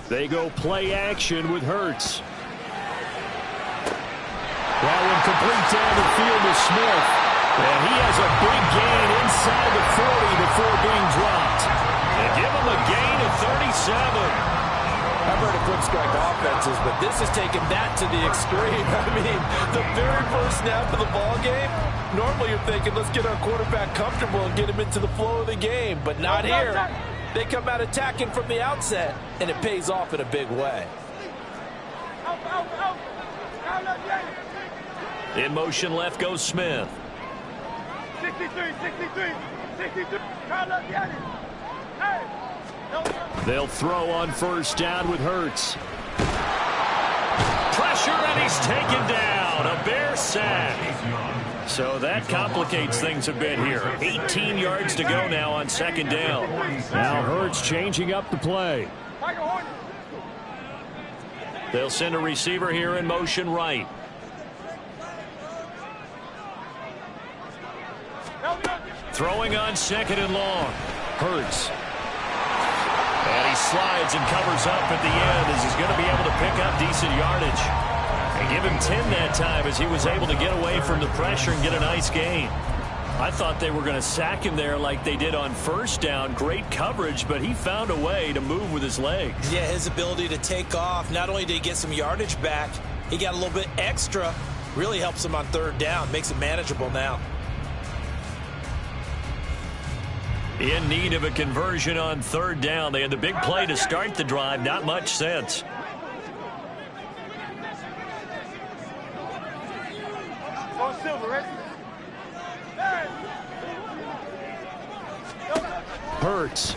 They go play action with Hurts. That one complete down the field to Smith. And he has a big gain inside the 40 before being dropped. And give him a gain of 37. I've heard of quick strike offenses, but this is taking that to the extreme. I mean, the very first snap of the ball game, normally you're thinking, let's get our quarterback comfortable and get him into the flow of the game, but not here. They come out attacking from the outset, and it pays off in a big way. In motion left goes Smith. 63. They'll throw on first down with Hurts. Pressure, and he's taken down. A Bear sack. So that complicates things a bit here. 18 yards to go now on second down. Now Hurts changing up the play. They'll send a receiver here in motion right. Throwing on second and long. Hurts. And he slides and covers up at the end as he's going to be able to pick up decent yardage. And give him 10 that time as he was able to get away from the pressure and get a nice gain. I thought they were going to sack him there like they did on first down. Great coverage, but he found a way to move with his legs. Yeah, his ability to take off. Not only did he get some yardage back, he got a little bit extra. Really helps him on third down. Makes it manageable now. In need of a conversion on third down. They had the big play to start the drive. Not much sense. Hurts.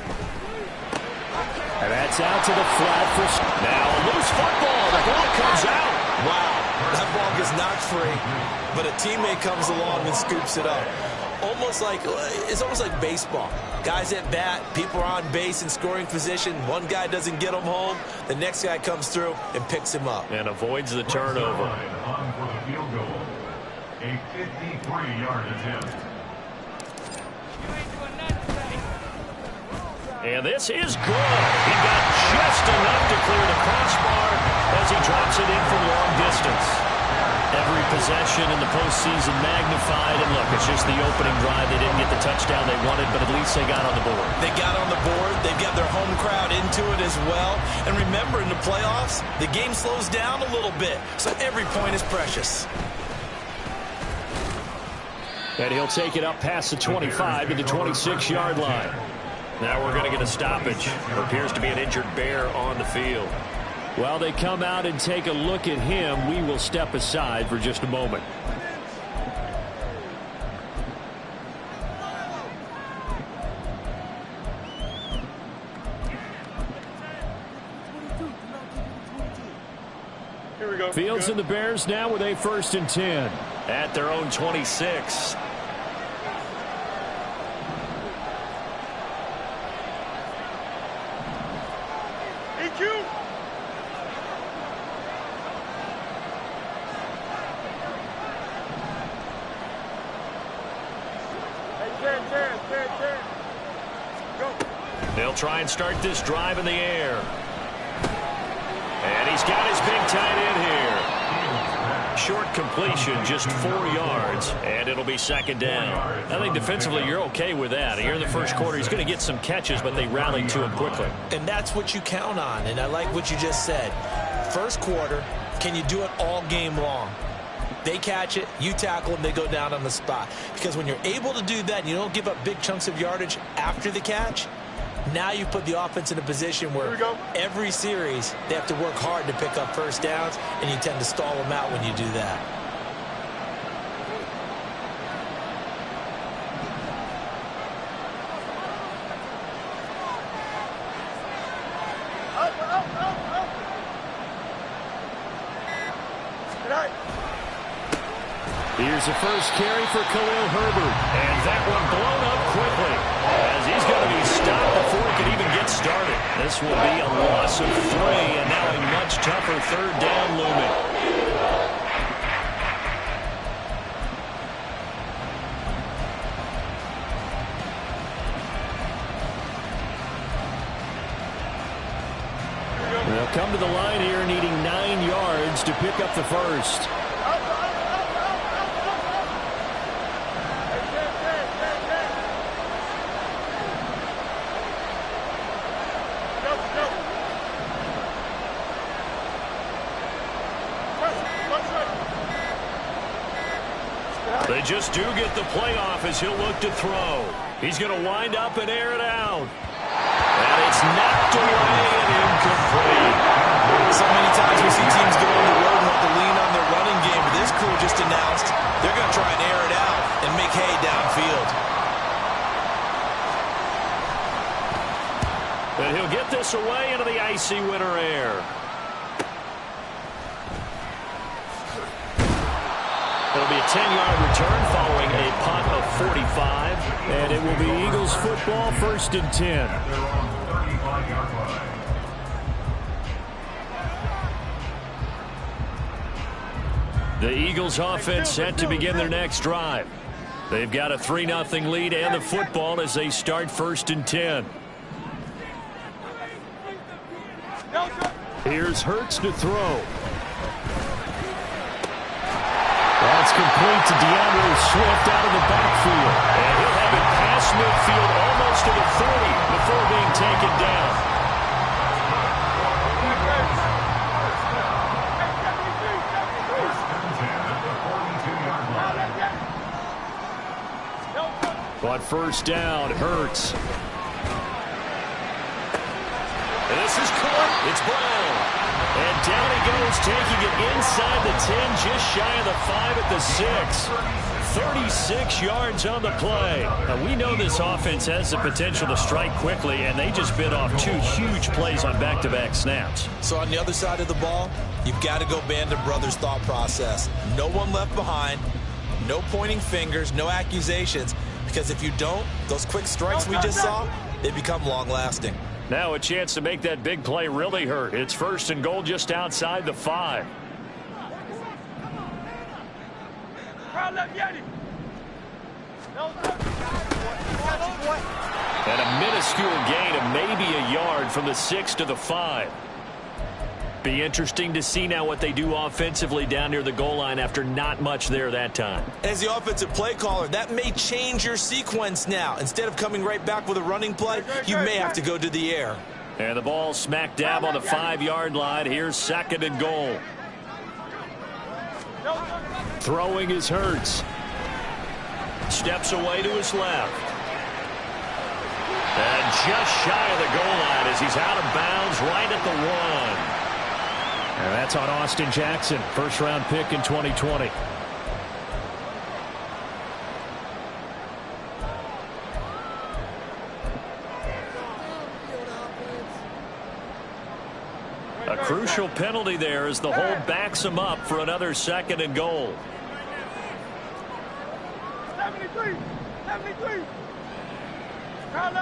And that's out to the flat for... Now a loose football. The ball comes out. Wow, that ball gets knocked free, but a teammate comes along and scoops it up. It's almost like baseball. Guys at bat, people are on base in scoring position. One guy doesn't get him home. The next guy comes through and picks him up. And avoids the turnover. On for the field goal. A 53-yard attempt. And this is good. He got just enough to clear the crossbar as he drops it in from long distance. Every possession in the postseason magnified. And look, it's just the opening drive. They didn't get the touchdown they wanted, but at least they got on the board. They got on the board. They've got their home crowd into it as well. And remember, in the playoffs, the game slows down a little bit. So every point is precious. And he'll take it up past the 25 to the 26-yard line. Now we're going to get a stoppage. There appears to be an injured Bear on the field. While they come out and take a look at him, we will step aside for just a moment. Here we go. Fields and the Bears now with a 1st and 10 at their own 26. They'll try and start this drive in the air. And he's got his big tight end here. Short completion, just 4 yards, and it'll be second down. I think defensively you're okay with that. Here in the first quarter, he's going to get some catches, but they rallied to him quickly. And that's what you count on, and I like what you just said. First quarter, can you do it all game long? They catch it, you tackle them, they go down on the spot. Because when you're able to do that and you don't give up big chunks of yardage after the catch, now you put the offense in a position where every series they have to work hard to pick up first downs, and you tend to stall them out when you do that. Here's the first carry for Khalil Herbert. And that one blown up quickly as he's going to be stopped before he can even get started. This will be a loss of 3, and now a much tougher third down looming. They'll come to the line here needing 9 yards to pick up the first. They just do get the playoff as he'll look to throw. He's going to wind up and air it out. And it's knocked away and incomplete. So many times we see teams go on the road and have to lean on their running game. But this crew just announced they're going to try and air it out and make hay downfield. And he'll get this away into the icy winter air. It'll be a 10-yard return following a punt of 45. And it will be Eagles football, 1st and 10. They're on the 35-yard line. The Eagles offense set to begin their next drive. They've got a 3-0 lead and the football as they start 1st and 10. Here's Hurts to throw. That's complete to DeAndre Swift out of the backfield. And he'll have it past midfield almost to the 30 before being taken down. But 1st down, Hurts. And this is caught. It's Brown. And down he goes, taking it inside the 10, just shy of the 5 at the 6. 36 yards on the play. Now, we know this offense has the potential to strike quickly, and they just bit off 2 huge plays on back-to-back snaps. So on the other side of the ball, you've got to go Band of Brothers thought process. No one left behind, no pointing fingers, no accusations, because if you don't, those quick strikes we just saw, they become long-lasting. Now a chance to make that big play really hurt. It's 1st and goal just outside the 5. And a minuscule gain of maybe a yard from the 6 to the 5. Be interesting to see now what they do offensively down near the goal line after not much there that time. As the offensive play caller, that may change your sequence now. Instead of coming right back with a running play, you may have to go to the air. And the ball smack dab on the 5-yard line. Here's 2nd and goal. Throwing is Hurts. Steps away to his left. And just shy of the goal line as he's out of bounds right at the 1. And that's on Austin Jackson, 1st-round pick in 2020. A crucial penalty there as the hold backs him up for another 2nd and goal. 73. Out.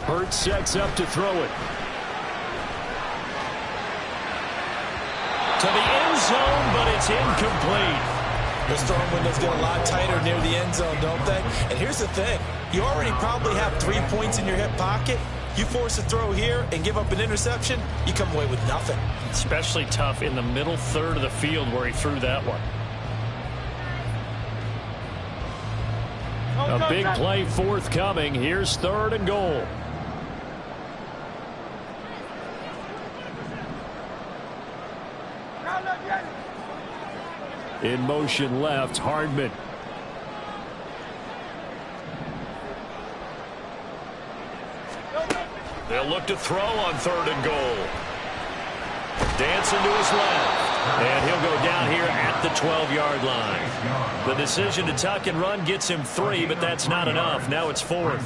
Hurts sets up to throw it. To the end zone, but it's incomplete. Those throwing windows get a lot tighter near the end zone, don't they? And here's the thing. You already probably have 3 points in your hip pocket. You force a throw here and give up an interception, you come away with nothing. Especially tough in the middle third of the field where he threw that one. A big play forthcoming. Here's 3rd and goal. In motion left, Hardman. They'll look to throw on 3rd and goal. Dancing to his left. And he'll go down here at the 12-yard line. The decision to tuck and run gets him 3, but that's not enough. Now it's 4th.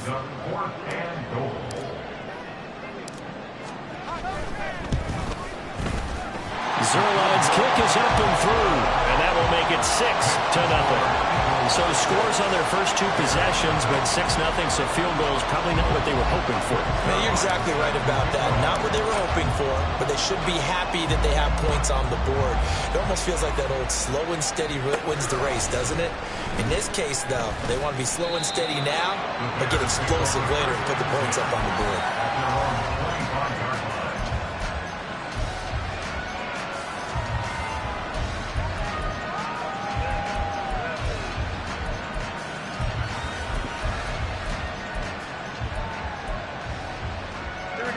Zerline's kick is up and through, and that will make it 6-0. So scores on their first 2 possessions, but 6-0, so field goal is probably not what they were hoping for. Man, you're exactly right about that. Not what they were hoping for, but they should be happy that they have points on the board. It almost feels like that old slow and steady wins the race, doesn't it? In this case, though, they want to be slow and steady now, but get explosive later and put the points up on the board.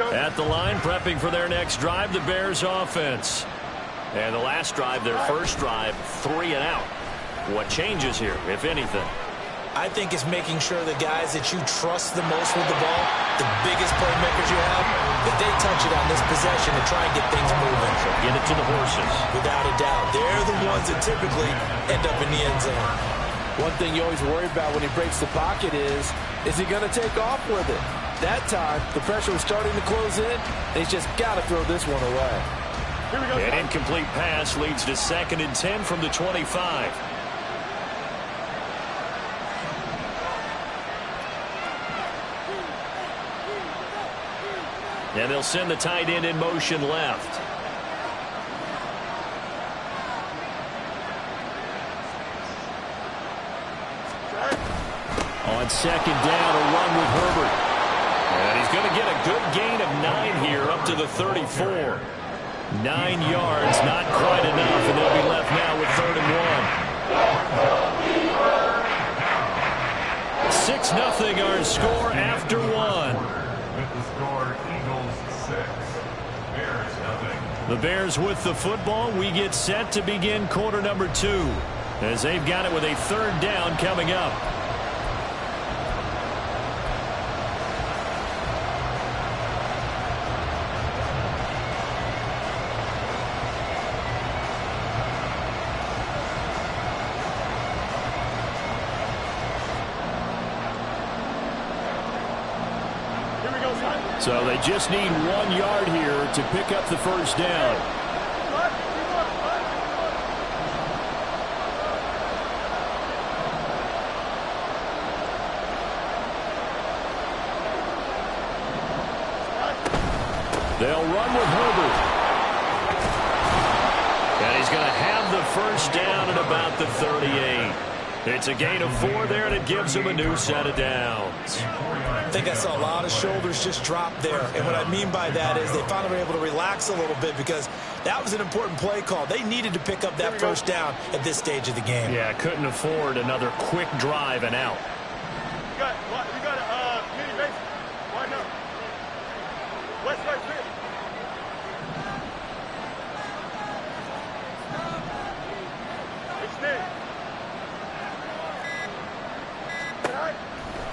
At the line, prepping for their next drive, the Bears offense. And the last drive, their first drive, 3 and out. What changes here, if anything? I think it's making sure the guys that you trust the most with the ball, the biggest playmakers you have, that they touch it on this possession and try and get things moving. So get it to the horses. Without a doubt. They're the ones that typically end up in the end zone. One thing you always worry about when he breaks the pocket is he going to take off with it? That time, the pressure was starting to close in. He's just got to throw this one away. Here we go. An incomplete pass leads to 2nd and 10 from the 25. And they'll send the tight end in motion left. On 2nd down, a run with Herbert. And he's going to get a good gain of 9 here, up to the 34. 9 yards, not quite enough, and they'll be left now with 3rd and 1. 6-0 our score after 1. With the score, Eagles 6, Bears 0. The Bears with the football. We get set to begin quarter number 2, as they've got it with a 3rd down coming up. So they just need 1 yard here to pick up the first down. They'll run with Herbert. And he's going to have the first down at about the 38. It's a gain of 4 there, and it gives him a new set of downs. I think I saw a lot of shoulders just drop there. And what I mean by that is they finally were able to relax a little bit because that was an important play call. They needed to pick up that first down at this stage of the game. Yeah, couldn't afford another quick drive and out. You got a mini base. Why not? West side pitch.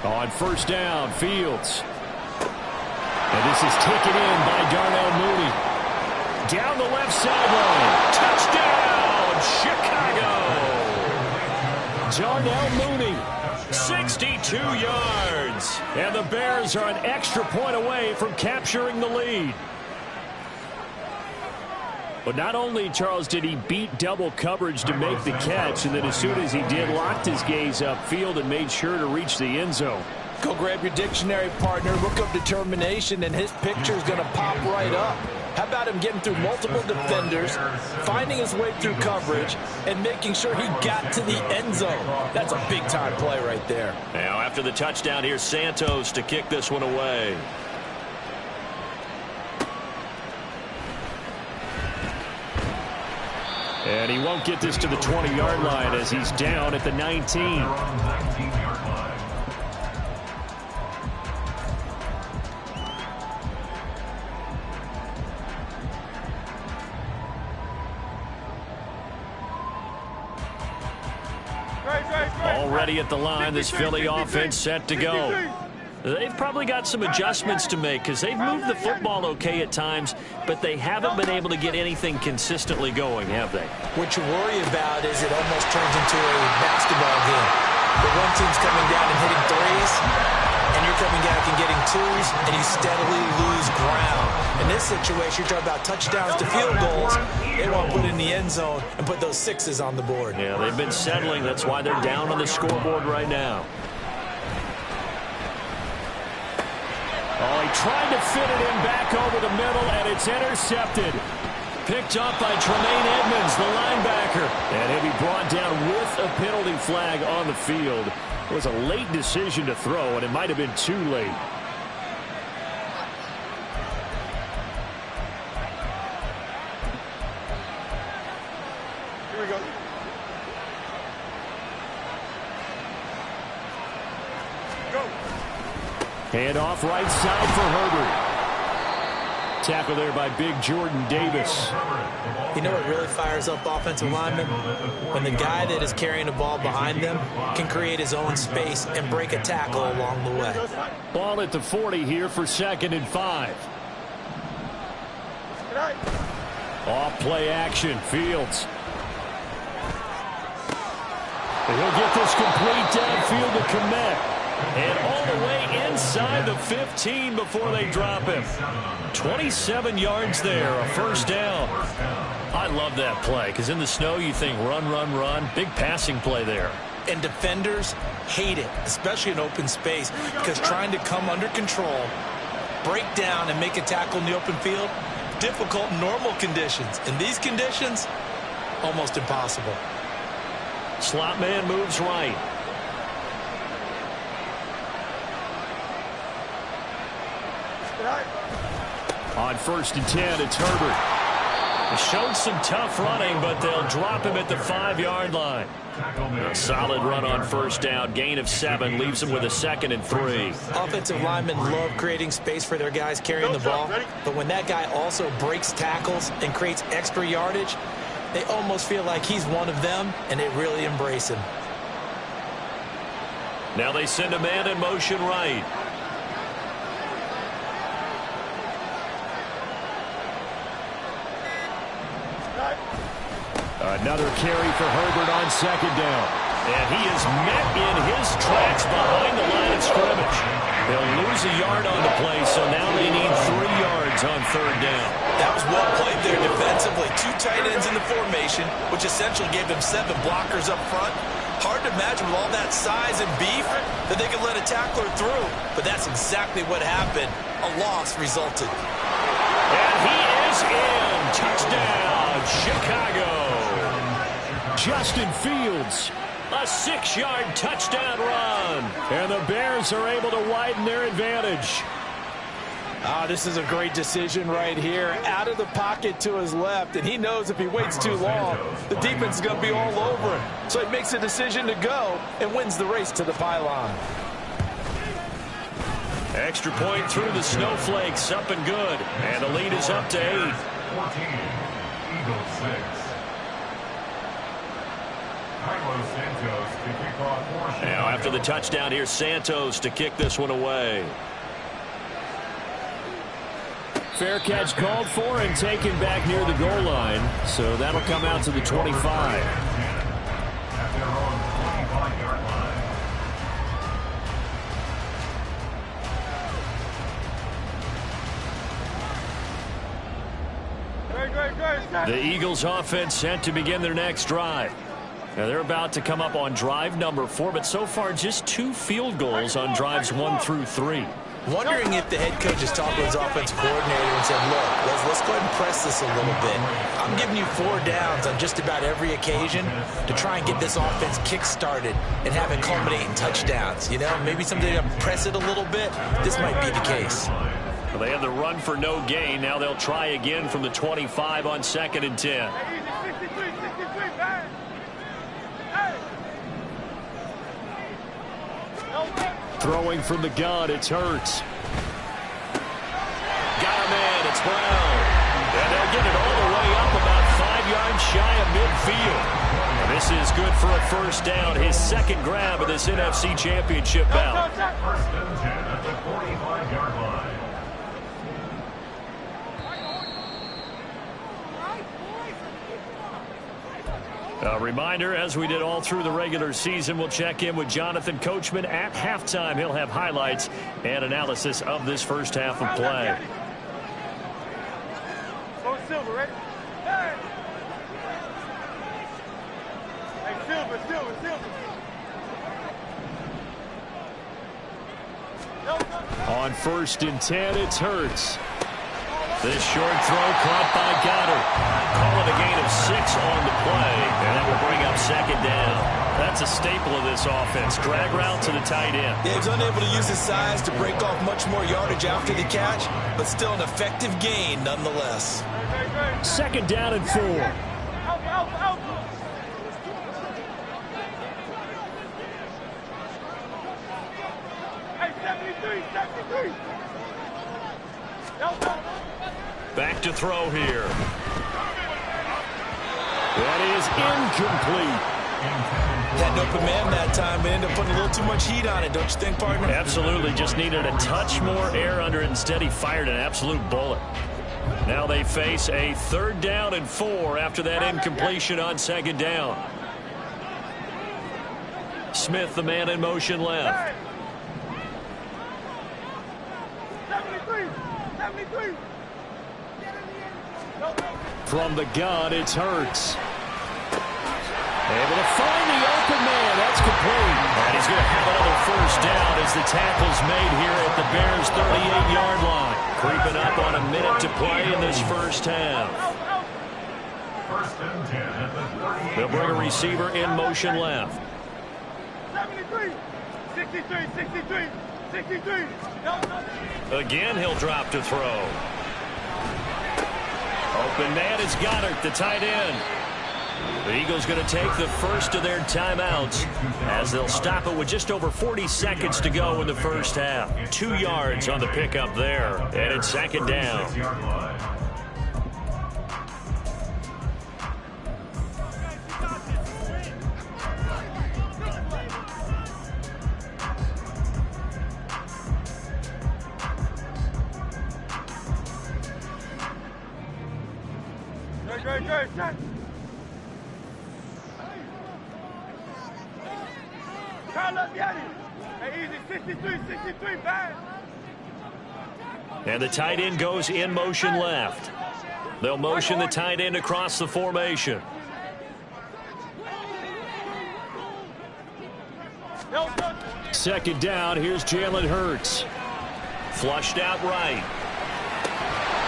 On first down, Fields. And this is taken in by Darnell Mooney. Down the left sideline. Touchdown, Chicago. Darnell Mooney, 62 yards. And the Bears are an extra point away from capturing the lead. But not only, Charles, did he beat double coverage to make the catch, and then as soon as he did, locked his gaze upfield and made sure to reach the end zone. Go grab your dictionary, partner. Look up determination, and his picture is going to pop right up. How about him getting through multiple defenders, finding his way through coverage, and making sure he got to the end zone? That's a big-time play right there. Now, after the touchdown, here's Santos to kick this one away. And he won't get this to the 20-yard line as he's down at the 19. Already at the line, this Philly offense set to go. They've probably got some adjustments to make because they've moved the football okay at times, but they haven't been able to get anything consistently going, have they? What you worry about is it almost turns into a basketball game. The one team's coming down and hitting threes, and you're coming back and getting twos, and you steadily lose ground. In this situation, you're talking about touchdowns to field goals. They want to put in the end zone and put those sixes on the board. Yeah, they've been settling. That's why they're down on the scoreboard right now. Oh, he tried to fit it in back over the middle, and it's intercepted. Picked up by Tremaine Edmonds, the linebacker. And he'll be brought down with a penalty flag on the field. It was a late decision to throw, and it might have been too late. Here we go. Go. Hand off right side for Herbert. Tackle there by big Jordan Davis. You know what really fires up offensive linemen? When the guy that is carrying the ball behind them can create his own space and break a tackle along the way. Ball at the 40 here for 2nd and 5. Off play action, Fields. And he'll get this complete downfield to Kmet. And all the way inside the 15 before they drop him. 27 yards there, a first down. I love that play because in the snow you think run, run, run. Big passing play there. And defenders hate it, especially in open space, because trying to come under control, break down, and make a tackle in the open field, difficult in normal conditions. In these conditions, almost impossible. Slot man moves right. On 1st and 10, it's Herbert. He showed some tough running, but they'll drop him at the 5-yard line. A solid run on 1st down. Gain of 7 leaves him with a 2nd and 3. Offensive linemen love creating space for their guys carrying the ball, but when that guy also breaks tackles and creates extra yardage, they almost feel like he's one of them, and they really embrace him. Now they send a man in motion right. Another carry for Herbert on 2nd down. And he is met in his tracks behind the line of scrimmage. They'll lose a yard on the play, so now they need 3 yards on 3rd down. That was well played there defensively. 2 tight ends in the formation, which essentially gave them 7 blockers up front. Hard to imagine with all that size and beef that they could let a tackler through. But that's exactly what happened. A loss resulted. And he is in. Touchdown, Chicago. Justin Fields, a 6-yard touchdown run. And the Bears are able to widen their advantage. This is a great decision right here. Out of the pocket to his left, and he knows if he waits too long, the defense is going to be all over him. So he makes a decision to go and wins the race to the pylon. Extra point through the snowflakes, up and good. And the lead is up to 8. 14, Eagles 6. Now after the touchdown, here's Santos to kick this one away. Fair catch called for and taken back near the goal line. So that'll come out to the 25. At their own 25-yard line. The Eagles offense set to begin their next drive. Now they're about to come up on drive number 4, but so far just 2 field goals on drives 1 through 3. Wondering if the head coach has talked with his offensive coordinator and said, look, let's go ahead and press this a little bit. I'm giving you 4 downs on just about every occasion to try and get this offense kick-started and have it culminate in touchdowns. You know, maybe someday to press it a little bit. This might be the case. Well, they had the run for no gain. Now they'll try again from the 25 on 2nd and 10. Throwing from the gun, it's Hurts. Got a man, it's Brown. And they'll get it all the way up about 5 yards shy of midfield. And this is good for a first down, his 2nd grab of this NFC Championship bout. 1st and 10 at the 45-yard line. A reminder, as we did all through the regular season, we'll check in with Jonathan Coachman at halftime. He'll have highlights and analysis of this first half of play. Go Silver, ready? Hey! Hey, Silver. On 1st and 10, it's Hurts. This short throw caught by Goddard. Call it a gain of 6 on the play, and that will bring up 2nd down. That's a staple of this offense. Drag route to the tight end. Yeah, he was unable to use his size to break off much more yardage after the catch, but still an effective gain nonetheless. 2nd down and 4. Out. Hey, 73. Back to throw here. That is incomplete. Had no command that time, but ended up putting a little too much heat on it, don't you think, partner? Absolutely. Just needed a touch more air under it. Instead, he fired an absolute bullet. Now they face a 3rd down and 4 after that incompletion on 2nd down. Smith, the man in motion left. 73. From the gun, it's Hurts. Able to find the open man. That's complete. And he's going to have another 1st down as the tackle's made here at the Bears' 38-yard line. Creeping up on a minute to play in this first half. 1st and 10 at the 38. They'll bring a receiver in motion left. 73. 63. Again, he'll drop to throw. Open man is Goddard, the tight end. The Eagles going to take the first of their timeouts as they'll stop it with just over 40 seconds to go in the first half. 2 yards on the pickup there, and it's 2nd down. 6-yard line. Good. Carlos, get it. Hey, easy. 63, bad. And the tight end goes in motion left. They'll motion the tight end across the formation. Second down, here's Jalen Hurts. Flushed out right.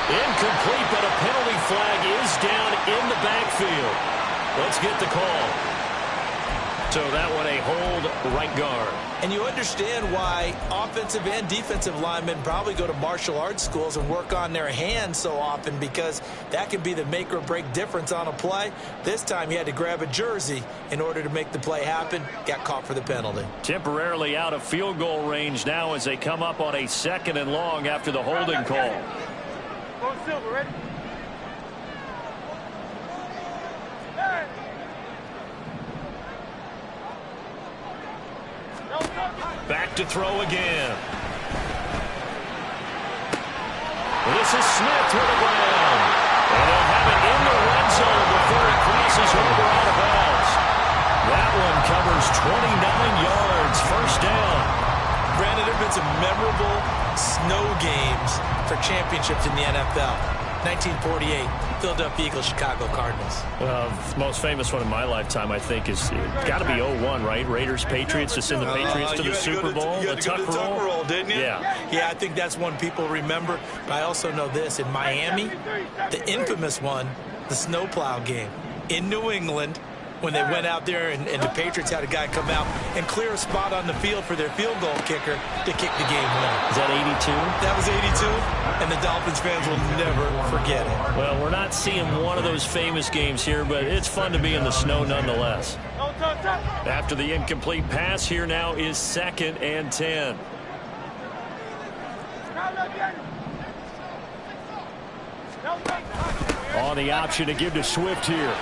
Incomplete, but a penalty flag is down in the backfield. Let's get the call. So that one a hold right guard. And you understand why offensive and defensive linemen probably go to martial arts schools and work on their hands so often, because that can be the make or break difference on a play. This time he had to grab a jersey in order to make the play happen. Got caught for the penalty. Temporarily out of field goal range now as they come up on a 2nd and long after the holding call. Go Silver, ready? Hey! Back to throw again. This is Smith with the ground. And they'll have it in the red zone before he crosses over out of bounds. That one covers 29 yards. 1st down. Brandon, there have been some memorable snow games for championships in the NFL. 1948, Philadelphia Eagles, Chicago Cardinals. The most famous one in my lifetime, I think, is got to be 01, right? Raiders, Patriots, to send the Patriots to the Super Bowl. You had to go to the Tuck Roll, didn't you? Yeah, I think that's one people remember. But I also know this. In Miami, the infamous one, the snowplow game in New England, when they went out there and the Patriots had a guy come out and clear a spot on the field for their field goal kicker to kick the game winner. Is that 82? That was 82, and the Dolphins fans will never forget it. Well, we're not seeing one of those famous games here, but it's fun to be in the snow nonetheless. After the incomplete pass, here now is 2nd and 10. On the option to give to Swift here.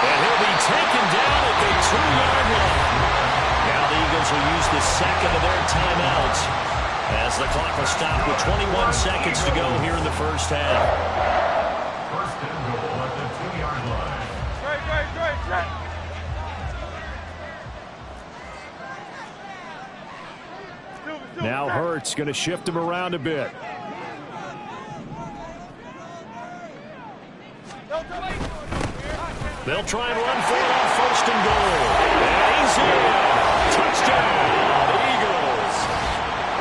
And he'll be taken down at the 2-yard line. Now the Eagles will use the 2nd of their timeouts as the clock will stop with 21 seconds to go here in the first half. 1st and goal at the 2-yard Hurts going to shift him around a bit. They'll try and run for it on 1st and goal. And he's in. Touchdown, Eagles.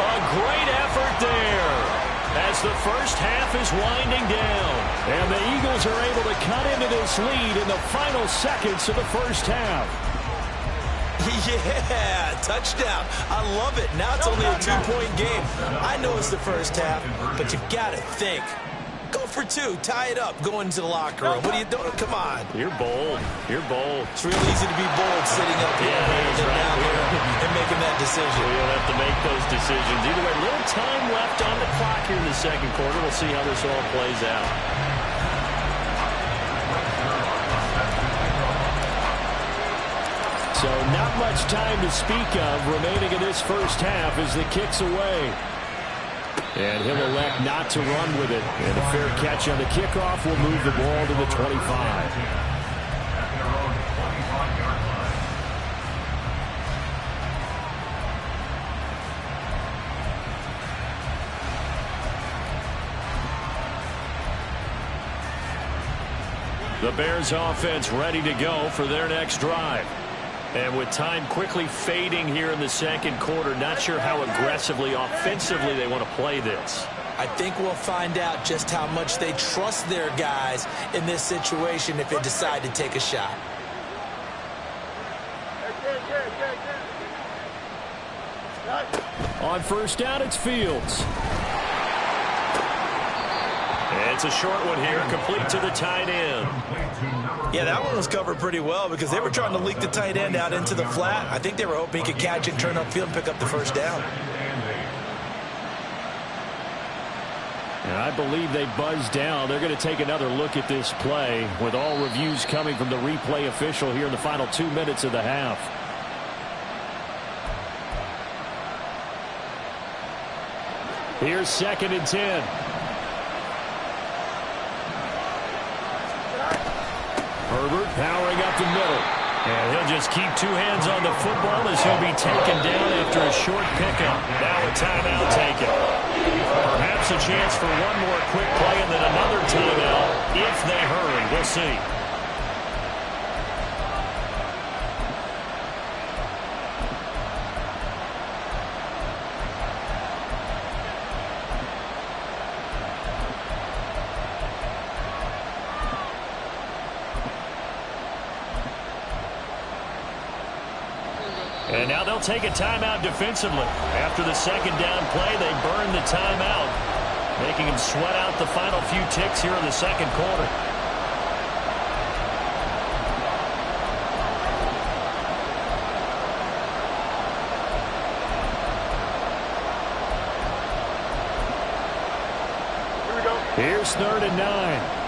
A great effort there as the first half is winding down. And the Eagles are able to cut into this lead in the final seconds of the first half. Yeah, touchdown. I love it. Now it's only a 2-point game. I know it's the first half, but you've got to think. Go for 2. Tie it up. Go into the locker room. What are you doing? Come on. You're bold. You're bold. It's real easy to be bold sitting up here and making that decision. We don't have to make those decisions. Either way, little time left on the clock here in the second quarter. We'll see how this all plays out. So not much time to speak of remaining in this first half as the kick's away. And he'll elect not to run with it. And a fair catch on the kickoff will move the ball to the 25. The Bears offense ready to go for their next drive. And with time quickly fading here in the second quarter, not sure how aggressively, offensively they want to play this. I think we'll find out just how much they trust their guys in this situation if they decide to take a shot. On 1st down, it's Fields. And it's a short one here, complete to the tight end. Yeah, that one was covered pretty well because they were trying to leak the tight end out into the flat. I think they were hoping he could catch it, turn upfield, and pick up the 1st down. And I believe they buzzed down. They're going to take another look at this play with all reviews coming from the replay official here in the final 2 minutes of the half. Here's 2nd and 10. Herbert powering up the middle. And he'll just keep 2 hands on the football as he'll be taken down after a short pickup. Now a timeout taken. Perhaps a chance for one more quick play and then another timeout if they hurry. We'll see. And now they'll take a timeout defensively. After the 2nd down play, they burn the timeout, making them sweat out the final few ticks here in the second quarter. Here we go. Here's 3rd and 9.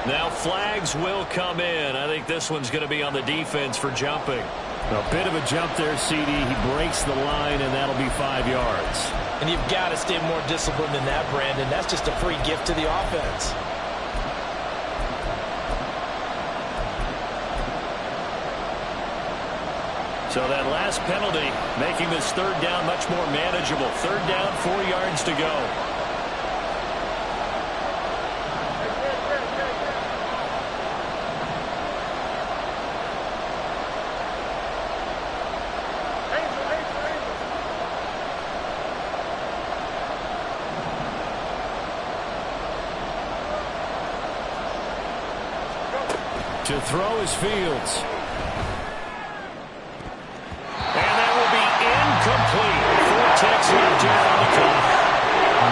Now flags will come in. I think this one's going to be on the defense for jumping. A bit of a jump there, CD. He breaks the line, and that'll be 5 yards. And you've got to stay more disciplined than that, Brandon. That's just a free gift to the offense. So that last penalty making this 3rd down much more manageable. 3rd down, 4 yards to go. To throw is Fields. And that will be incomplete. 4 ticks left here on the clock.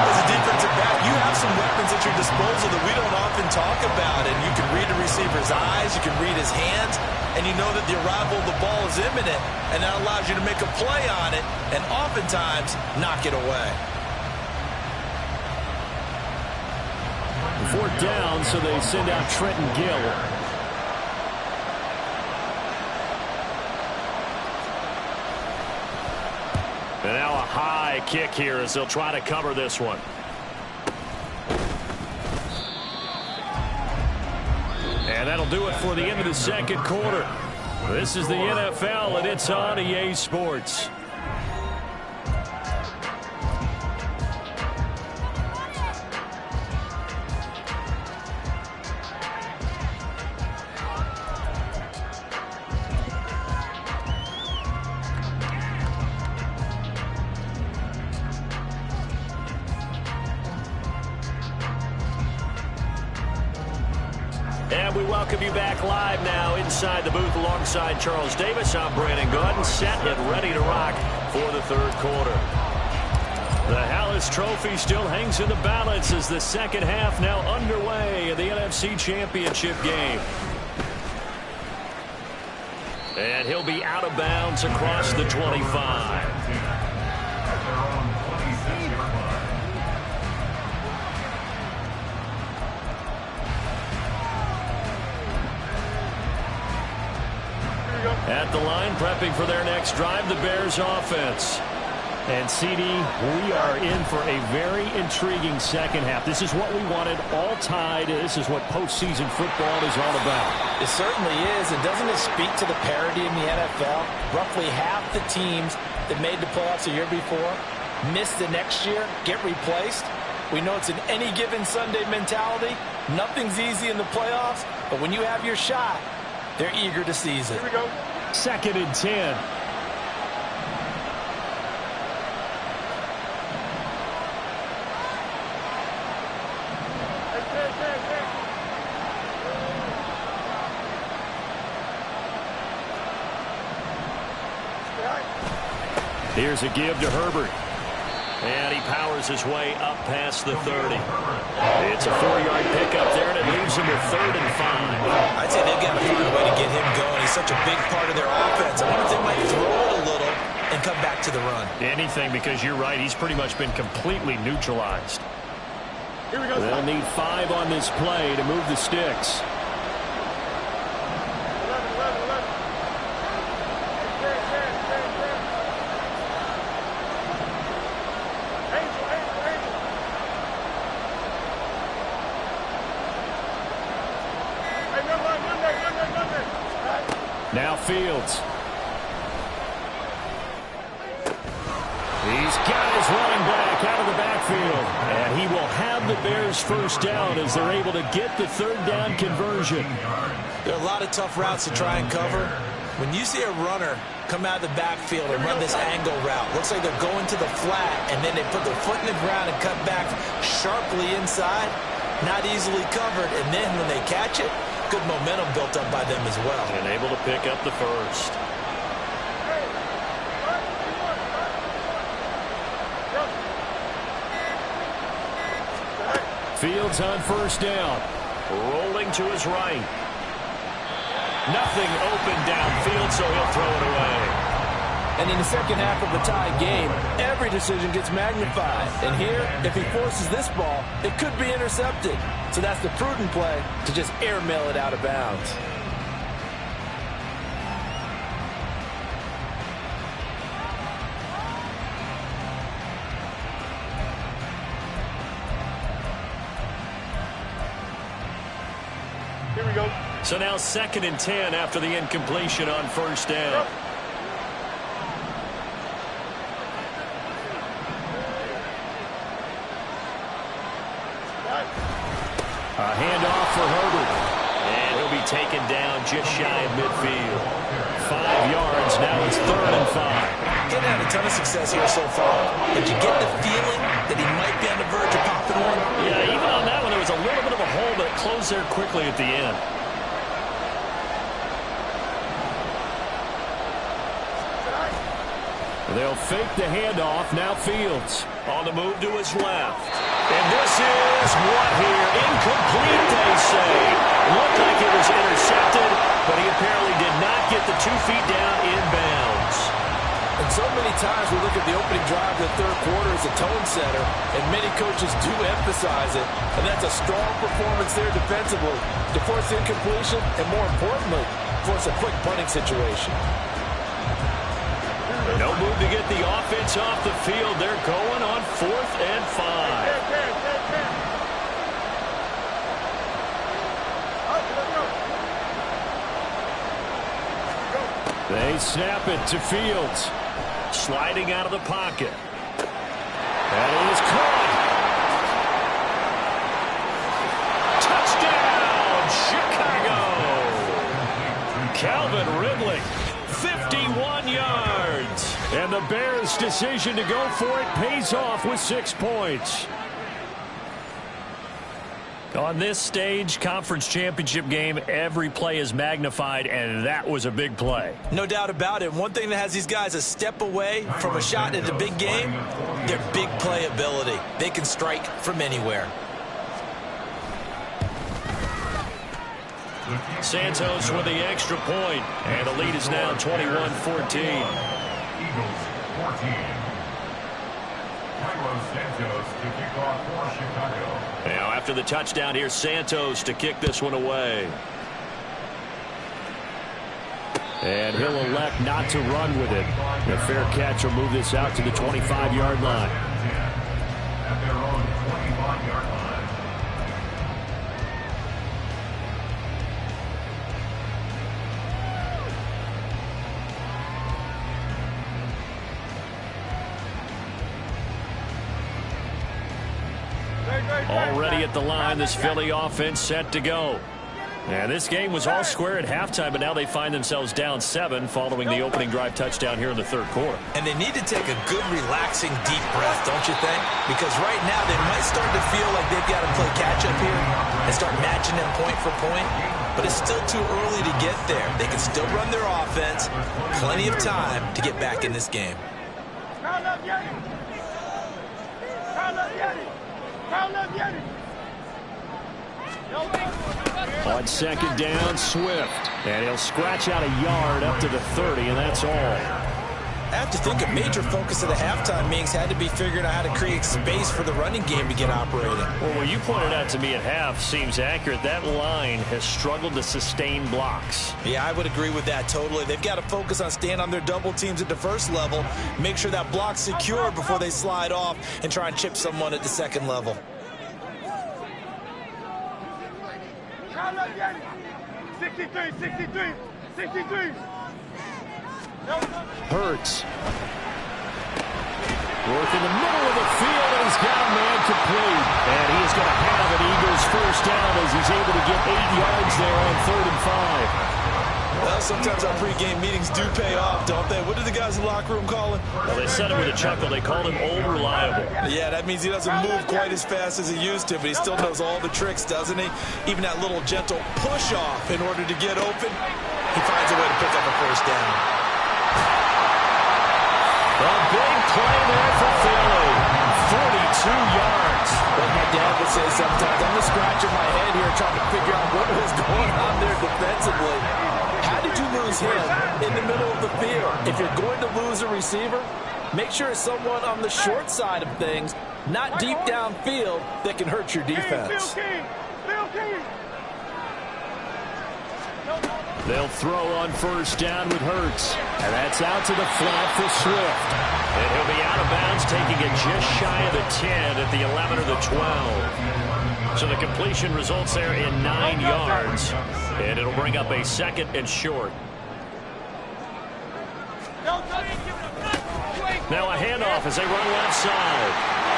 As a defensive back, you have some weapons at your disposal that we don't often talk about. And you can read a receiver's eyes, you can read his hands, and you know that the arrival of the ball is imminent. And that allows you to make a play on it and oftentimes knock it away. 4th down, so they send out Trenton Gill. And now a high kick here as they'll try to cover this one. And that'll do it for the end of the second quarter. This is the NFL, and it's on EA Sports. And we welcome you back live now inside the booth alongside Charles Davis. I'm Brandon Gaudin, set and ready to rock for the third quarter. The Hallis Trophy still hangs in the balance as the second half now underway in the NFC Championship game. And he'll be out of bounds across the 25. At the line, prepping for their next drive, the Bears offense. And, CD, we are in for a very intriguing second half. This is what we wanted, all tied. This is what postseason football is all about. It certainly is. And doesn't it speak to the parity in the NFL? Roughly half the teams that made the playoffs a year before miss the next year, get replaced. We know it's an any given Sunday mentality. Nothing's easy in the playoffs, but when you have your shot, they're eager to seize it. Here we go. 2nd and 10. Here's a give to Herbert. And he powers his way up past the 30. It's a 4-yard pickup there, and it leaves him with 3rd and 5. I'd say they've got to find a way to get him going. He's such a big part of their offense. I wonder if they might throw it a little and come back to the run. Anything, because you're right. He's pretty much been completely neutralized. Here we go. They'll need 5 on this play to move the sticks. 11. Now Fields. He's got his running back out of the backfield. And he will have the Bears first down as they're able to get the 3rd down conversion. There are a lot of tough routes to try and cover. When you see a runner come out of the backfield and run this angle route, looks like they're going to the flat, and then they put their foot in the ground and cut back sharply inside, not easily covered. And then when they catch it, good momentum built up by them as well. And able to pick up the first. Fields on first down. Rolling to his right. Nothing open downfield, so he'll throw it away. And in the second half of the tie game, every decision gets magnified. And here, if he forces this ball, it could be intercepted. So that's the prudent play, to just airmail it out of bounds. Here we go. So now 2nd and 10 after the incompletion on first down. A handoff for Herbert. And he'll be taken down just shy of midfield. 5 yards. Now it's 3rd and 5. He's had a ton of success here so far. Did you get the feeling that he might be on the verge of popping one? Yeah, even on that one, there was a little bit of a hole, but it closed there quickly at the end. They'll fake the handoff. Now Fields on the move to his left. And this is what here? Incomplete, they say. Looked like it was intercepted, but he apparently did not get the 2 feet down in bounds. And so many times we look at the opening drive of the third quarter as a tone setter, and many coaches do emphasize it. And that's a strong performance there defensively to force incompletion and, more importantly, force a quick punting situation. No move to get the offense off the field. They're going on 4th and 5. They snap it to Fields. Sliding out of the pocket. That is caught. Touchdown, Chicago. Calvin Ridley, 51 yards. And the Bears' decision to go for it pays off with 6 points. On this stage, conference championship game, every play is magnified, and that was a big play. No doubt about it. One thing that has these guys a step away from a shot at a big game, their big play ability. They can strike from anywhere. Santos with the extra point, and the lead is now 21-14. Eagles 14. Carlos Santos to kick off for Chicago. Now after the touchdown, here's Santos to kick this one away. And he'll elect not to run with it. A fair catch will move this out to the 25-yard line. At their own 25-yard line. Already at the line, this Philly offense set to go. And this game was all square at halftime, but now they find themselves down 7 following the opening drive touchdown here in the third quarter. And they need to take a good, relaxing, deep breath, don't you think? Because right now they might start to feel like they've got to play catch-up here and start matching them point for point. But it's still too early to get there. They can still run their offense. Plenty of time to get back in this game. On second down, Swift. And he'll scratch out a yard up to the 30, and that's all. I have to think a major focus of the halftime meetings had to be figuring out how to create space for the running game to get operating. Well, what you pointed out to me at half seems accurate. That line has struggled to sustain blocks. Yeah, I would agree with that totally. They've got to focus on staying on their double teams at the first level, make sure that block's secure before they slide off and try and chip someone at the second level. 63. Hurts. Work in the middle of the field, and he's got a man complete. And he is going to have an Eagles first down as he's able to get 8 yards there on 3rd and 5. Well, sometimes our pregame meetings do pay off, don't they? What did the guys in the locker room call him? Well, they said it with a chuckle. They called him old reliable. Yeah, that means he doesn't move quite as fast as he used to, but he still knows all the tricks, doesn't he? Even that little gentle push-off in order to get open, he finds a way to pick up a first down. A big play there for Philly. 42 yards. Like my dad would say sometimes, I'm just scratching my head here trying to figure out what was going on there defensively. How did you lose him in the middle of the field? If you're going to lose a receiver, make sure it's someone on the short side of things, not deep downfield, that can hurt your defense. They'll throw on first down with Hurts. And that's out to the flat for Swift. And he'll be out of bounds, taking it just shy of the 10 at the 11 or the 12. So the completion results there in 9 yards. And it'll bring up a 2nd and short. Now a handoff as they run left side.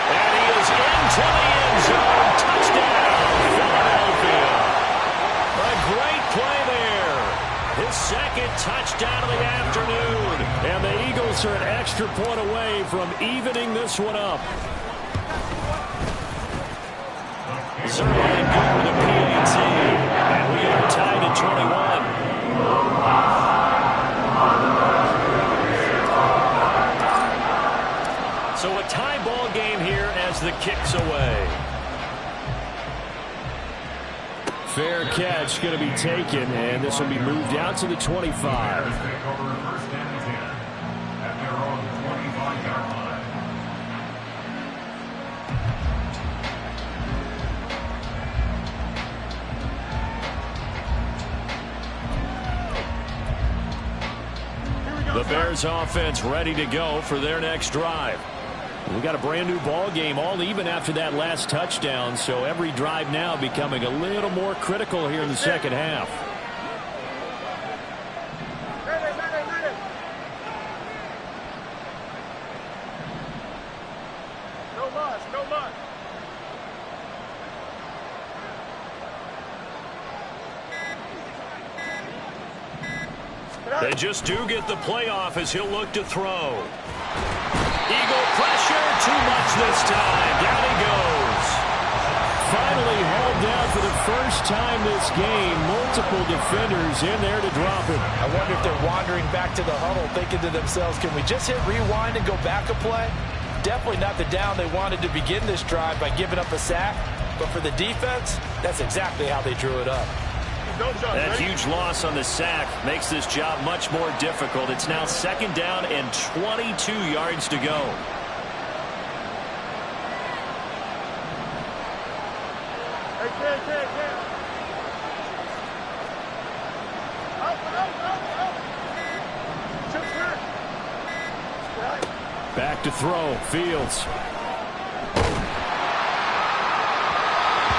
And he is into the end zone. Touchdown, Philadelphia. A great play there. His 2nd touchdown of the afternoon. And the Eagles are an extra point away from evening this one up. Zerline good with a PAT. And we are tied at 21. So a tie ball game here as the kick's away. Fair catch going to be taken, and this will be moved out to the 25. The Bears offense ready to go for their next drive. We got a brand new ball game, all even after that last touchdown, so every drive now becoming a little more critical here in the second half. They just do get the playoff as he'll look to throw. Eagle pressure, too much this time. Down he goes. Finally hauled down for the first time this game. Multiple defenders in there to drop him. I wonder if they're wandering back to the huddle thinking to themselves, can we just hit rewind and go back a play? Definitely not the down they wanted to begin this drive by giving up a sack. But for the defense, that's exactly how they drew it up. That huge loss on the sack makes this job much more difficult. It's now 2nd down and 22 yards to go. Back to throw, Fields.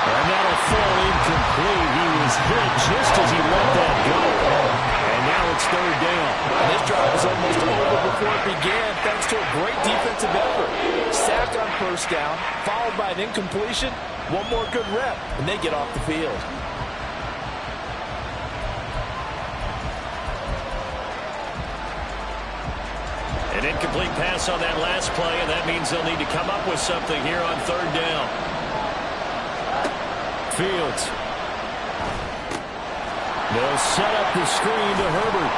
And that'll fall incomplete. He was hit just as he let that go. And now it's 3rd down. And this drive was almost over before it began thanks to a great defensive effort. Sack on 1st down, followed by an incompletion. One more good rep, and they get off the field. An incomplete pass on that last play, and that means they'll need to come up with something here on 3rd down. Fields. They'll set up the screen to Herbert.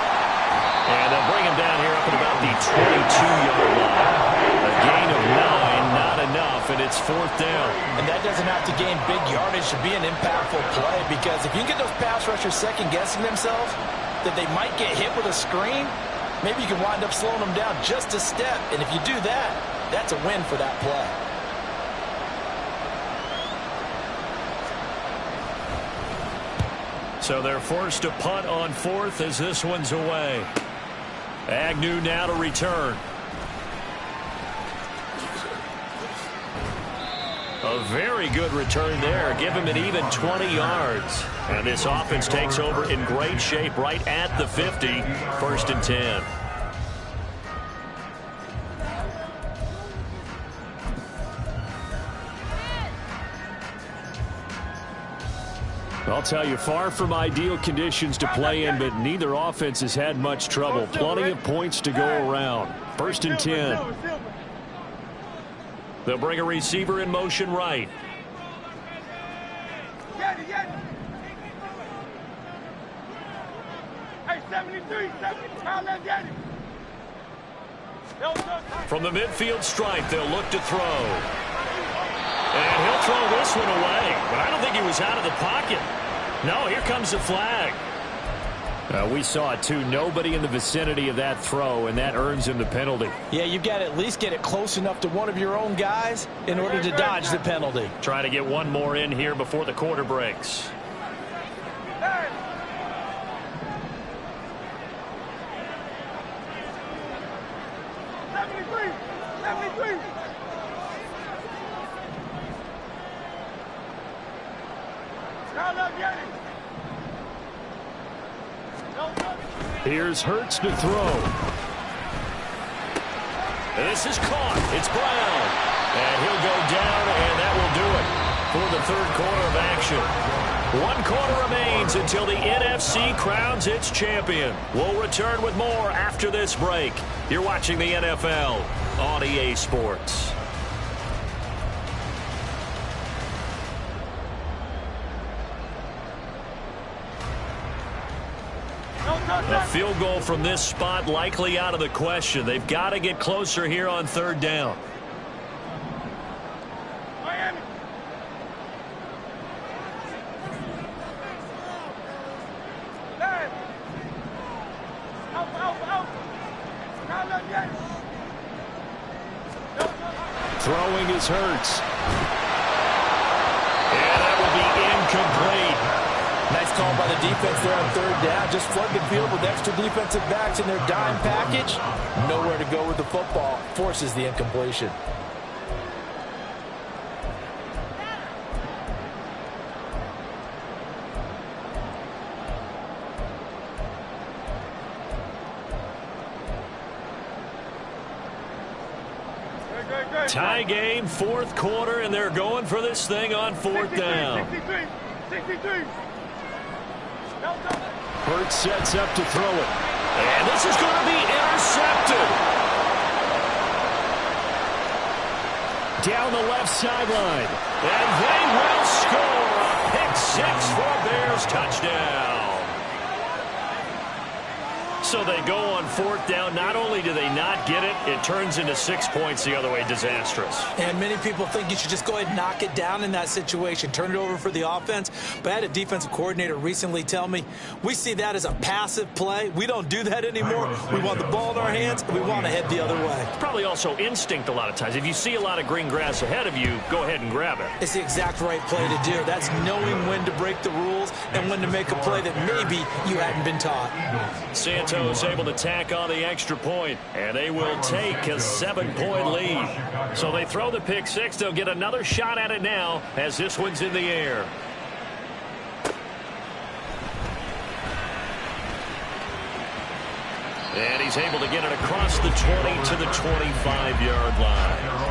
And they'll bring him down here up at about the 22-yard line. A gain of 9, not enough, and it's 4th down. And that doesn't have to gain big yardage to be an impactful play, because if you can get those pass rushers second-guessing themselves that they might get hit with a screen, maybe you can wind up slowing them down just a step. And if you do that, that's a win for that play. So they're forced to punt on 4th as this one's away. Agnew now to return. A very good return there. Give him an even 20 yards. And this offense takes over in great shape right at the 50. 1st and 10. I'll tell you, far from ideal conditions to play in, but neither offense has had much trouble. Plenty of points to go around. 1st and 10. They'll bring a receiver in motion right. Hey, 73, From the midfield stripe, they'll look to throw. And he'll throw this one away. But I don't think he was out of the pocket. No, here comes the flag. We saw it, too. Nobody in the vicinity of that throw, and that earns him the penalty. Yeah, you've got to at least get it close enough to one of your own guys in order to dodge the penalty. Try to get one more in here before the quarter breaks. Here's Hurts to throw. This is caught. It's Brown. And he'll go down, and that will do it for the 3rd quarter of action. 1 quarter remains until the NFC crowns its champion. We'll return with more after this break. You're watching the NFL on EA Sports. A field goal from this spot likely out of the question. They've got to get closer here on 3rd down. Miami. Throwing is Hurts. And that will be incomplete. Nice call by the defense there on 3rd down. Just flood the field with extra defensive backs in their dime package. Nowhere to go with the football. Forces the incompletion. Tie game, 4th quarter, and they're going for this thing on 4th down. 63. Hurts sets up to throw it. And this is going to be intercepted. Down the left sideline. And they will score a pick six for a Bears touchdown. So they go on fourth down. Not only do they not get it, it turns into 6 points the other way. Disastrous. And many people think you should just go ahead and knock it down in that situation. Turn it over for the offense. But I had a defensive coordinator recently tell me, we see that as a passive play. We don't do that anymore. We want the ball in our hands, and we want to head the other way. It's probably also instinct a lot of times. If you see a lot of green grass ahead of you, go ahead and grab it. It's the exact right play to do. That's knowing when to break the rules and when to make a play that maybe you hadn't been taught. Santos able to tack on the extra point, and they will take a 7-point lead. So they throw the pick six. They'll get another shot at it now as this one's in the air. And he's able to get it across the 20 to the 25-yard line.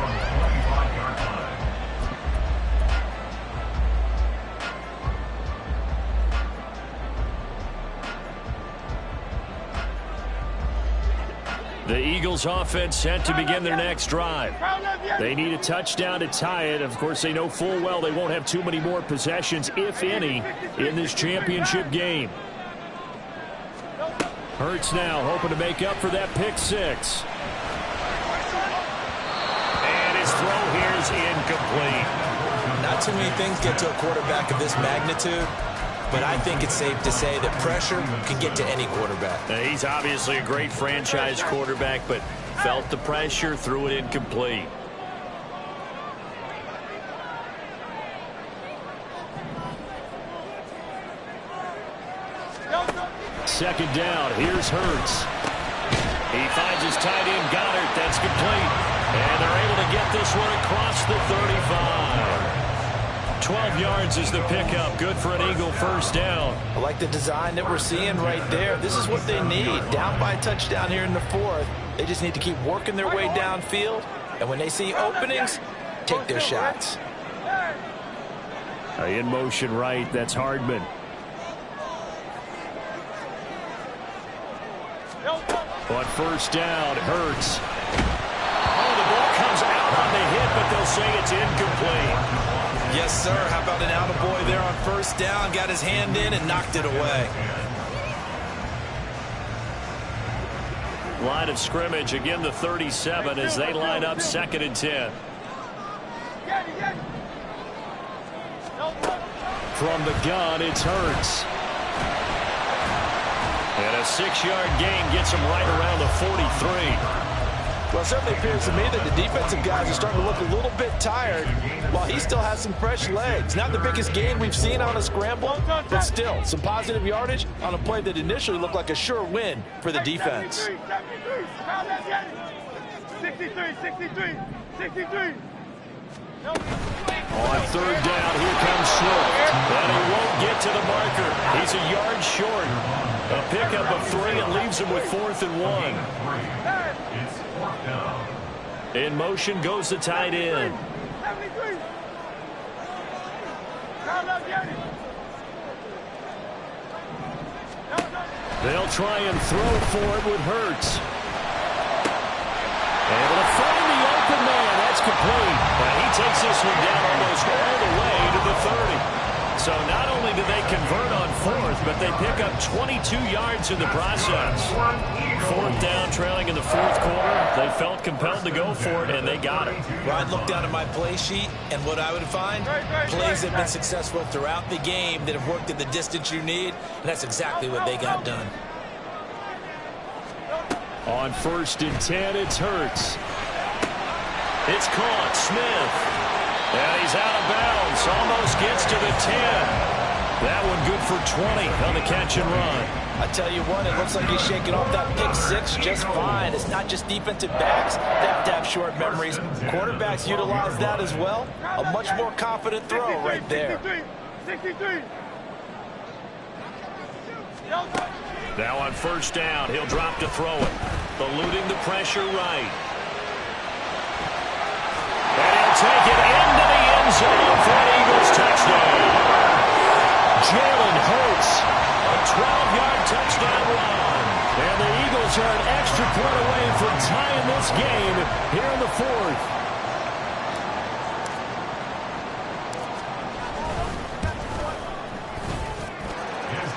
The Eagles offense set to begin their next drive. They need a touchdown to tie it. Of course, they know full well they won't have too many more possessions, if any, in this championship game. Hurts now hoping to make up for that pick six. And his throw here is incomplete. Not too many things get to a quarterback of this magnitude, but I think it's safe to say that pressure can get to any quarterback. Now, he's obviously a great franchise quarterback, but felt the pressure, threw it incomplete. Second down, here's Hurts. He finds his tight end, Goddard. That's complete. And they're able to get this one across the 35. 12 yards is the pickup. Good for an Eagle first down. I like the design that we're seeing right there. This is what they need. Down by a touchdown here in the fourth. They just need to keep working their way downfield. And when they see openings, take their shots. In motion right, that's Hardman. On first down, Hurts. Oh, the ball comes out on the hit, but they'll say it's incomplete. Yes, sir. How about an attaboy there on first down? Got his hand in and knocked it away. Line of scrimmage, again the 37 as they line up 2nd and 10. From the gun, it's Hurts. And a 6-yard gain gets him right around the 43. Well, it certainly appears to me that the defensive guys are starting to look a little bit tired while he still has some fresh legs. Not the biggest gain we've seen on a scramble, but still some positive yardage on a play that initially looked like a sure win for the defense. 63. On third down, here comes Swift. And he won't get to the marker. He's a yard short. A pickup of 3 and leaves him with 4th and 1. In motion goes the tight end. They'll try and throw for it with Hurts. Able to find the open man. That's complete. And he takes this one down almost all the way to the 30. So not only do they convert on 4th, but they pick up 22 yards in the process. 4th down, trailing in the 4th quarter. They felt compelled to go for it, and they got it. Well, I'd look down at my play sheet, and what I would find, plays that have been successful throughout the game that have worked in the distance you need, and that's exactly what they got done. On 1st and 10, it's Hurts. It's caught. Smith. And he's out of bounds. Almost gets to the 10. That one good for 20 on the catch and run. I tell you what, it looks like he's shaking off that pick six just fine. It's not just defensive backs that have to have short memories. Quarterbacks utilize that as well. A much more confident throw right there. 63. Now on 1st down, he'll drop to throw it. Eluding the pressure right. And he'll take it into the end zone for an Eagles touchdown. Jalen Hurts, a 12-yard touchdown run. And the point away from tying this game here in the fourth.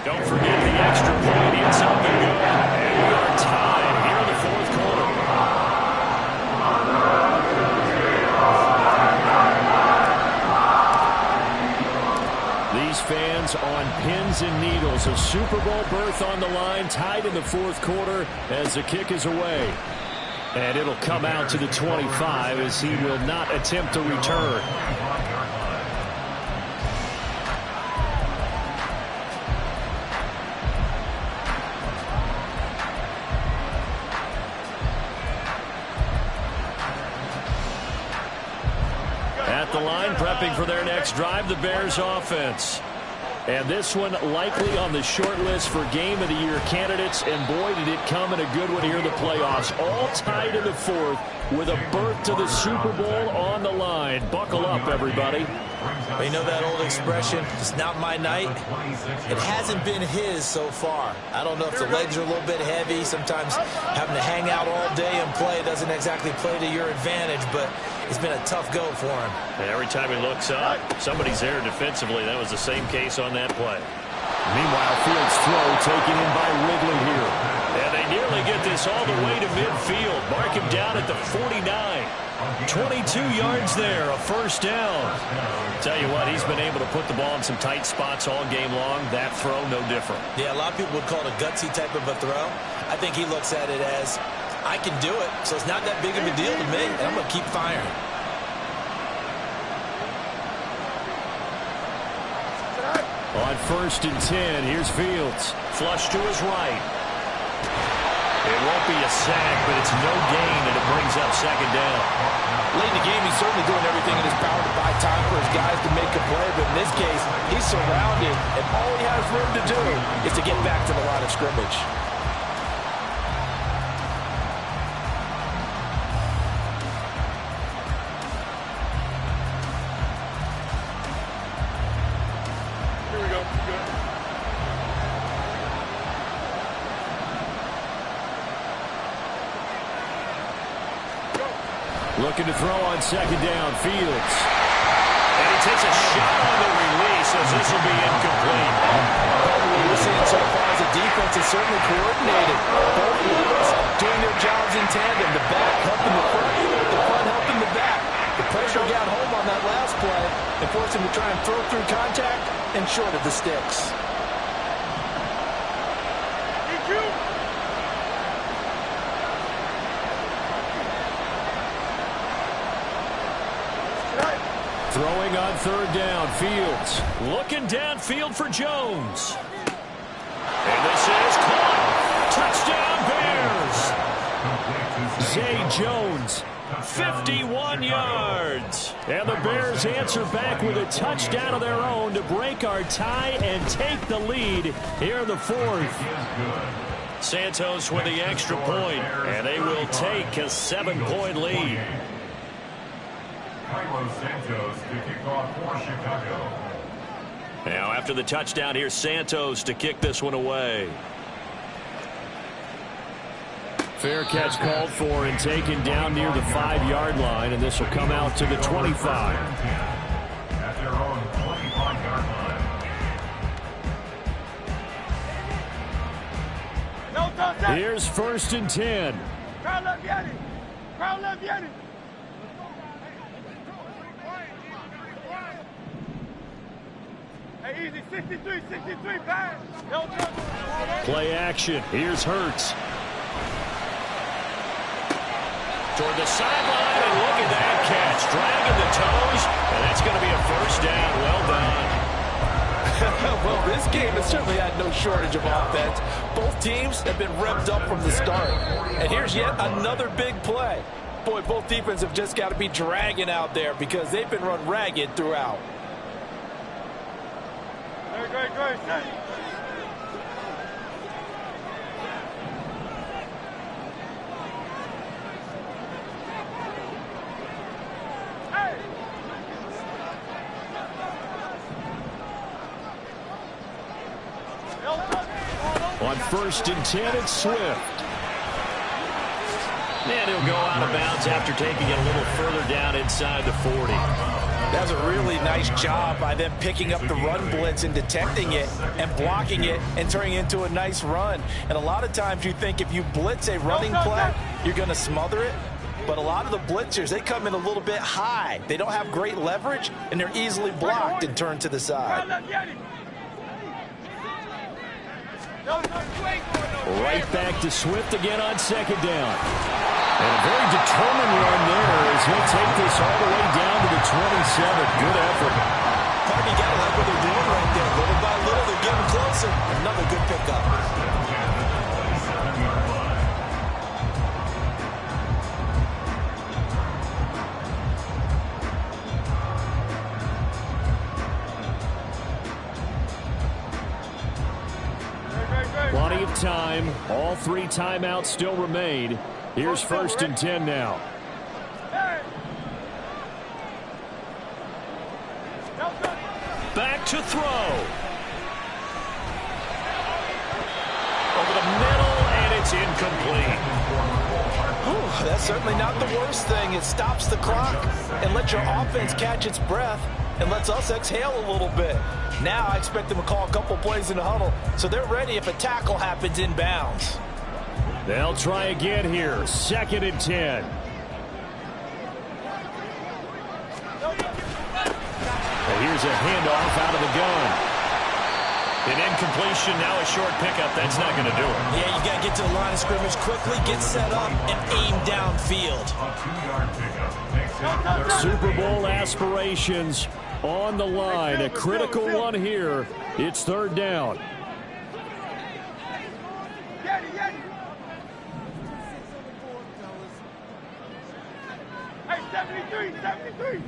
Don't forget the extra point. It's up and good. And we are tied here in the fourth quarter. These fans on pins and needles. A Super Bowl berth on the line, tied in the fourth quarter as the kick is away. And it'll come out to the 25 as he will not attempt to return. At the line, prepping for their next drive, the Bears offense. And this one likely on the short list for Game of the Year candidates. And boy, did it come in a good one here in the playoffs. All tied in the fourth with a berth to the Super Bowl on the line. Buckle up, everybody. Well, you know that old expression, it's not my night? It hasn't been his so far. I don't know if the legs are a little bit heavy. Sometimes having to hang out all day and play doesn't exactly play to your advantage, but it's been a tough go for him. And every time he looks up, somebody's there defensively. That was the same case on that play. Meanwhile, Fields' throw taken in by Ridley here. And they nearly get this all the way to midfield. Mark him down at the 49. 22 yards there, a first down. Tell you what, he's been able to put the ball in some tight spots all game long. That throw, no different. Yeah, a lot of people would call it a gutsy type of a throw. I think he looks at it as, I can do it, so it's not that big of a deal to me, and I'm going to keep firing. On 1st and 10, here's Fields. Flush to his right. It won't be a sack, but it's no gain, and it brings up second down. Late in the game, he's certainly doing everything in his power to buy time for his guys to make a play, but in this case, he's surrounded, and all he has room to do is to get back to the line of scrimmage. Looking to throw on second down, Fields. And he takes a shot on the release as this will be incomplete. What we're seeing so far as a defense is certainly coordinated. Both levels doing their jobs in tandem. The back helping the front helping the back. The pressure got home on that last play and forced him to try and throw through contact and short of the sticks. Throwing on third down, Fields. Looking downfield for Jones. And this is caught. Touchdown, Bears. Zay Jones, 51 yards. And the Bears answer back with a touchdown of their own to break our tie and take the lead here in the fourth. Santos with the extra point, and they will take a 7-point lead. Carlos Santos to kick off for Chicago. Now after the touchdown, here's Santos to kick this one away. Fair catch called for and taken down near the 5-yard line, and this will come out to the 25. At their own 25-yard line. Here's 1st and 10. Easy, 63, pass. Play action. Here's Hurts. Toward the sideline, and look at that catch. Dragging the toes, and that's going to be a first down. Well done. Well, this game has certainly had no shortage of offense. Both teams have been revved up from the start. And here's yet another big play. Boy, both defenses have just got to be dragging out there because they've been run ragged throughout. Great. On 1st and 10, it's Swift. And he'll go out of bounds after taking it a little further down inside the 40. That was a really nice job by them picking up the run blitz and detecting it and blocking it and turning it into a nice run. And a lot of times you think if you blitz a running play, you're going to smother it. But a lot of the blitzers, they come in a little bit high. They don't have great leverage, and they're easily blocked and turned to the side. Right back to Swift again on second down. And a very determined run there as he'll take this all the way down to the 27. Good effort. Harvey, got to like what they're doing right there. Little by little, they're getting closer. Another good pickup. Plenty of time. All 3 timeouts still remain. Here's 1st and 10 now. Back to throw. Over the middle, and it's incomplete. Whew, that's certainly not the worst thing. It stops the clock and lets your offense catch its breath and lets us exhale a little bit. Now I expect them to call a couple plays in the huddle so they're ready if a tackle happens inbounds. They'll try again here. 2nd and 10. Well, here's a handoff out of the gun. An incompletion, now a short pickup. That's not going to do it. Yeah, you got to get to the line of scrimmage quickly, get set up, and aim downfield. A 2-yard pickup. Super Bowl aspirations on the line. A critical one here. It's 3rd down. Hey, 73, 73.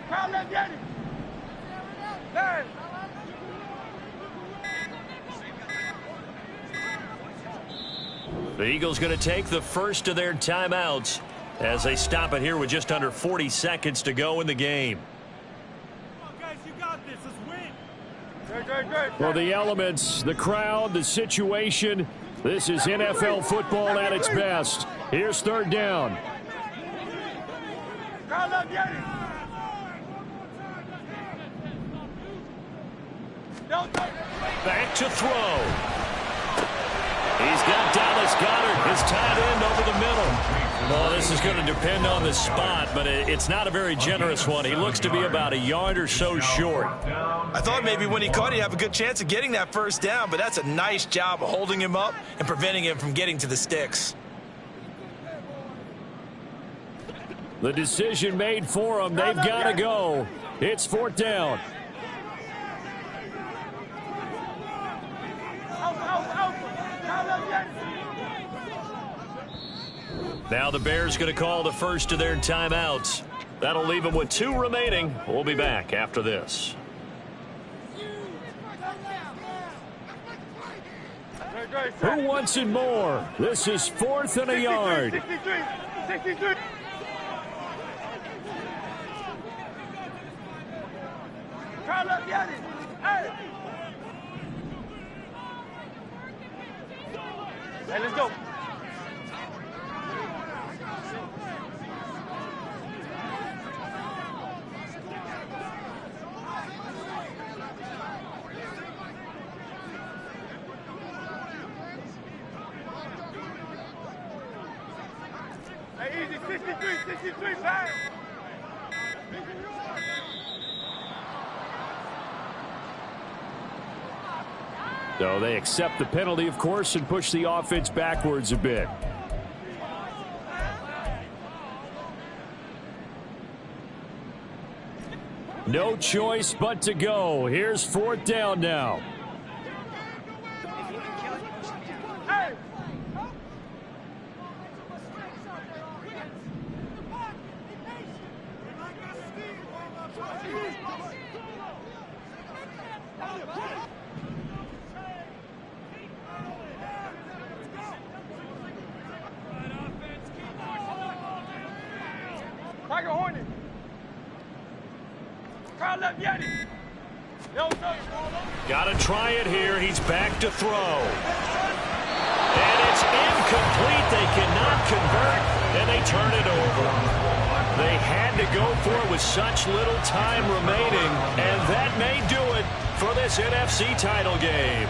Crowd left, Yanni. Hey. The Eagles going to take the first of their timeouts as they stop it here with just under 40 seconds to go in the game. Come on, guys, you got this. Let's win. Great. Well, the elements, the crowd, the situation, this is NFL football at its best. Here's 3rd down. Crowd left, Yanni. Back to throw. He's got Dallas Goedert, his tight end, over the middle. Well, this is going to depend on the spot, but it's not a very generous one. He looks to be about a yard or so short. I thought maybe when he caught it, he'd have a good chance of getting that first down, but that's a nice job of holding him up and preventing him from getting to the sticks. The decision made for them. They've got to go. It's 4th down. Now the Bears going to call the first of their timeouts. That'll leave them with 2 remaining. We'll be back after this. Who wants it more? This is 4th and a yard. 63. Crowd left, Yanni. Hey. Hey, let's go. Hey, easy, 63, pass. So they accept the penalty, of course, and push the offense backwards a bit. No choice but to go. Here's 4th down now. Tiger Hornet. Crowd left, Yanni. Got to try it here. He's back to throw. And it's incomplete. They cannot convert, and they turn it over. They had to go for it with such little time remaining, and that may do it for this NFC title game.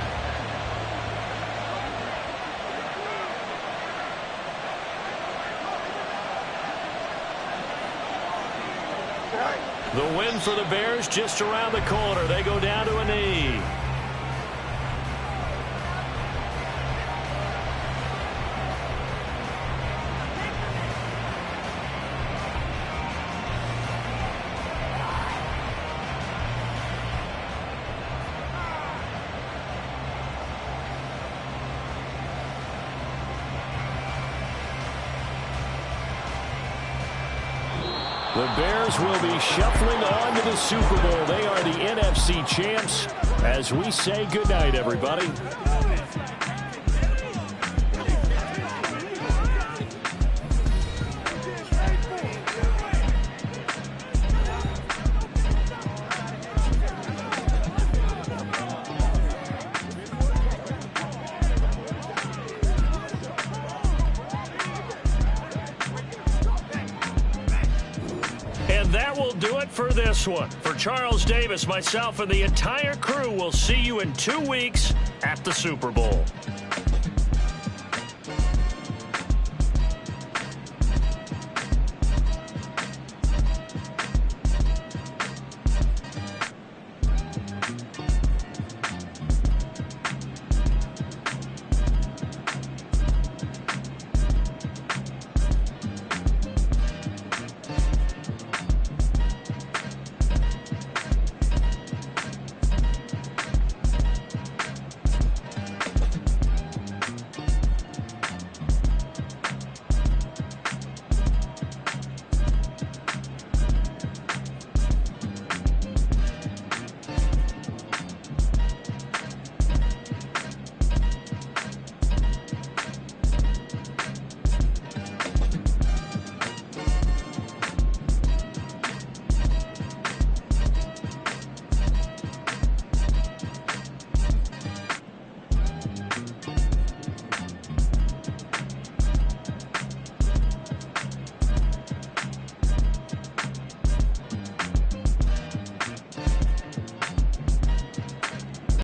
The win for the Bears just around the corner. They go down to a knee. The Bears will be shuffling on to the Super Bowl. They are the NFC champs as we say goodnight, everybody. That will do it for this one. For Charles Davis, myself, and the entire crew, will see you in 2 weeks at the Super Bowl.